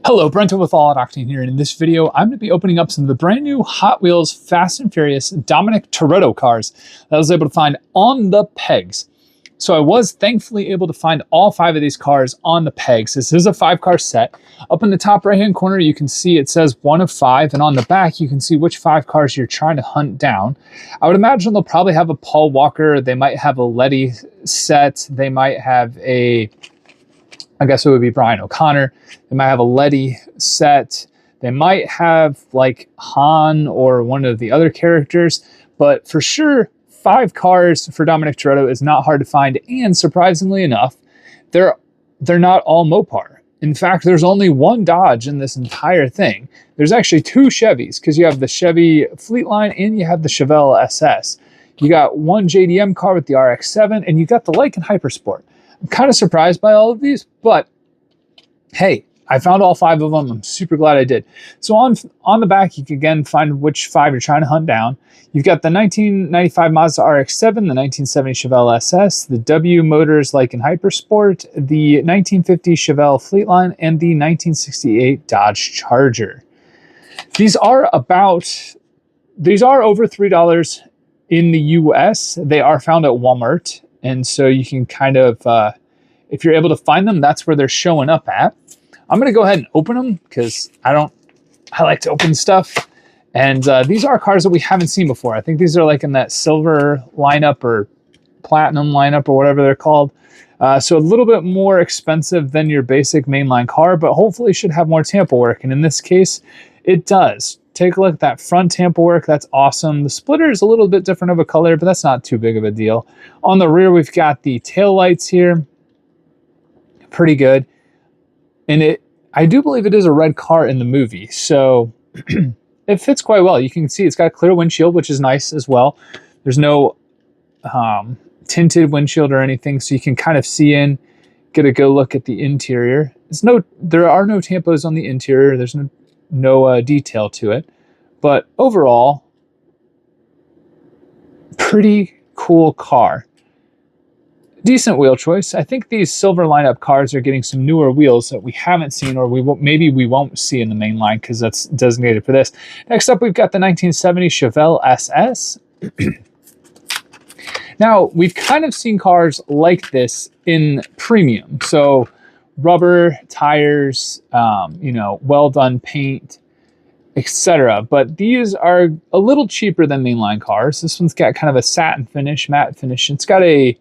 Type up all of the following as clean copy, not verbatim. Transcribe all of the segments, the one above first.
Hello, Brento with All Out Octane here, and in this video I'm going to be opening up some of the brand new Hot Wheels Fast and Furious Dominic Toretto cars that I was able to find on the pegs. So I was thankfully able to find all 5 of these cars on the pegs. This is a 5-car set. Up in the top right hand corner you can see it says 1 of 5, and on the back you can see which 5 cars you're trying to hunt down. I would imagine they'll probably have a Paul Walker, they might have a Letty set, they might have a, I guess it would be Brian O'Connor. They might have a Letty set. They might have like Han or one of the other characters, but for sure 5 cars for Dominic Toretto is not hard to find, and surprisingly enough, they're not all Mopar. In fact, there's only 1 Dodge in this entire thing. There's actually 2 Chevys, because you have the Chevy Fleetline and you have the Chevelle SS. You got 1 JDM car with the RX-7, and you got the Lykan Hypersport. I'm kind of surprised by all of these, but hey, I found all 5 of them. I'm super glad I did. So on the back, you can again find which 5 you're trying to hunt down. You've got the 1995 Mazda RX-7, the 1970 Chevelle SS, the W Motors Lykan Hypersport, the 1950 Chevelle Fleetline, and the 1968 Dodge Charger. These are over $3 in the US. They are found at Walmart, and so you can kind of, if you're able to find them, that's where they're showing up at. I'm going to go ahead and open them because I like to open stuff. And these are cars that we haven't seen before. I think these are like in that silver lineup or platinum lineup or whatever they're called. So a little bit more expensive than your basic mainline car, but hopefully should have more tampo work. And in this case, it does. Take a look at that front tampo work. That's awesome. The splitter is a little bit different of a color, but that's not too big of a deal. On the rear, we've got the tail lights here. Pretty good. And I do believe it is a red car in the movie, so it fits quite well. You can see it's got a clear windshield, which is nice as well. There's no tinted windshield or anything, so you can kind of see in, get a good look at the interior. There are no tampos on the interior. There's no detail to it, but overall, pretty cool car. Decent wheel choice. I think these silver lineup cars are getting some newer wheels that we haven't seen, or maybe we won't see in the main line because that's designated for this. Next up, we've got the 1970 Chevelle SS. Now, we've kind of seen cars like this in premium. So rubber, tires, well done paint, etc. But these are a little cheaper than mainline cars. This one's got kind of a satin finish, matte finish. It's got a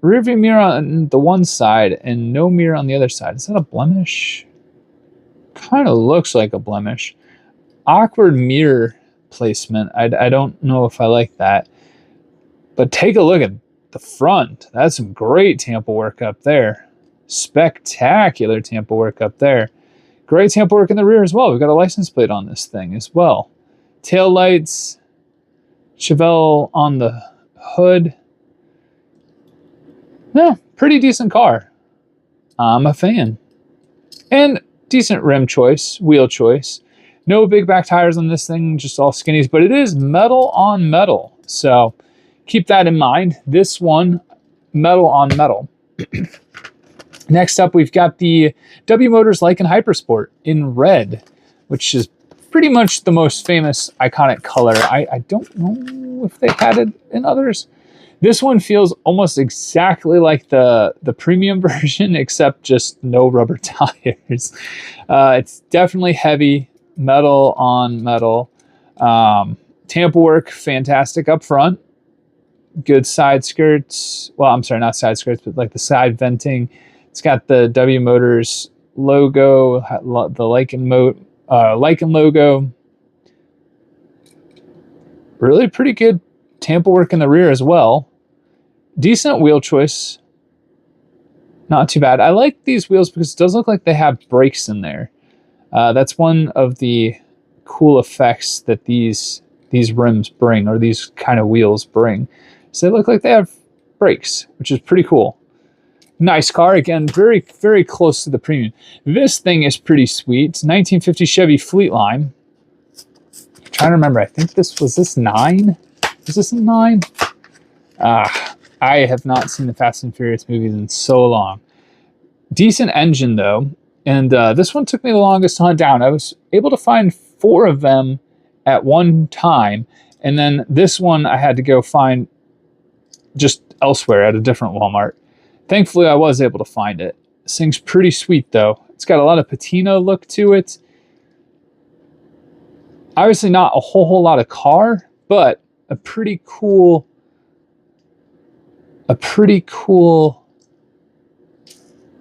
rear view mirror on the one side and no mirror on the other side. Is that a blemish? Kind of looks like a blemish. Awkward mirror placement. I don't know if I like that. But take a look at the front. That's some great tampo work up there. Spectacular tampo work up there. Great tampo work in the rear as well. We've got a license plate on this thing as well. Tail lights. Chevelle on the hood. Yeah, pretty decent car. I'm a fan. And decent rim choice, wheel choice. No big back tires on this thing, just all skinnies, but it is metal on metal. So keep that in mind. This one, metal on metal. Next up, we've got the W Motors Lykan Hypersport in red, which is pretty much the most famous iconic color. I don't know if they had it in others. This one feels almost exactly like the premium version, except just no rubber tires. It's definitely heavy, metal on metal. Tampo work, fantastic up front. Good side skirts. Well, I'm sorry, not side skirts, but like the side venting. It's got the W Motors logo, the Lykan logo. Really pretty good tampo work in the rear as well. Decent wheel choice. Not too bad. I like these wheels because it does look like they have brakes in there. That's one of the cool effects that these rims bring, or these kind of wheels bring. So they look like they have brakes, which is pretty cool. Nice car. Again, very, very close to the premium. This thing is pretty sweet. It's 1950 Chevy Fleetline. I'm trying to remember. I think was this 9? Was this a 9? I have not seen the Fast and Furious movies in so long. Decent engine though, and this one took me the longest to hunt down. I was able to find 4 of them at one time, and then this one I had to go find just elsewhere at a different Walmart. Thankfully, I was able to find it. This thing's pretty sweet though. It's got a lot of patina look to it. Obviously not a whole lot of car, but a pretty cool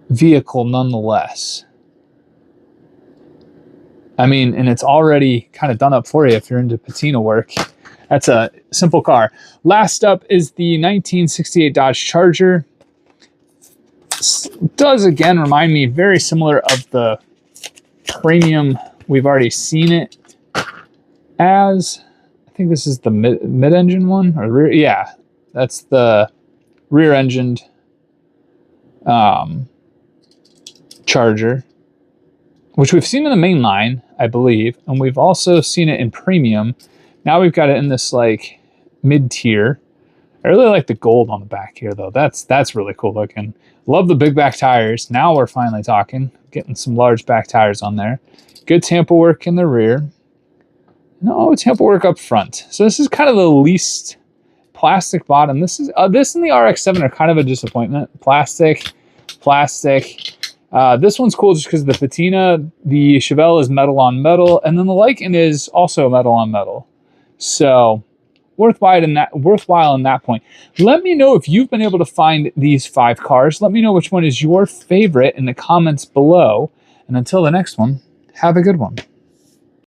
vehicle nonetheless. I mean, and it's already kind of done up for you if you're into patina work. That's a simple car. Last up is the 1968 Dodge Charger. This does again remind me very similar of the premium we've already seen it as. I think this is the mid-engine one or rear. Yeah, that's the rear-engined Charger, which we've seen in the main line, I believe, and we've also seen it in premium. Now we've got it in this like mid-tier. I really like the gold on the back here though. That's really cool looking. Love the big back tires. Now we're finally talking. Getting some large back tires on there. Good Tampa work in the rear. No Tampa work up front. So this is kind of the least plastic bottom. This and the RX-7 are kind of a disappointment. Plastic. This one's cool just because of the patina. The Chevelle is metal on metal, and then the Lykan is also metal on metal. So worthwhile in that point. Let me know if you've been able to find these 5 cars. Let me know which one is your favorite in the comments below. And until the next one, have a good one.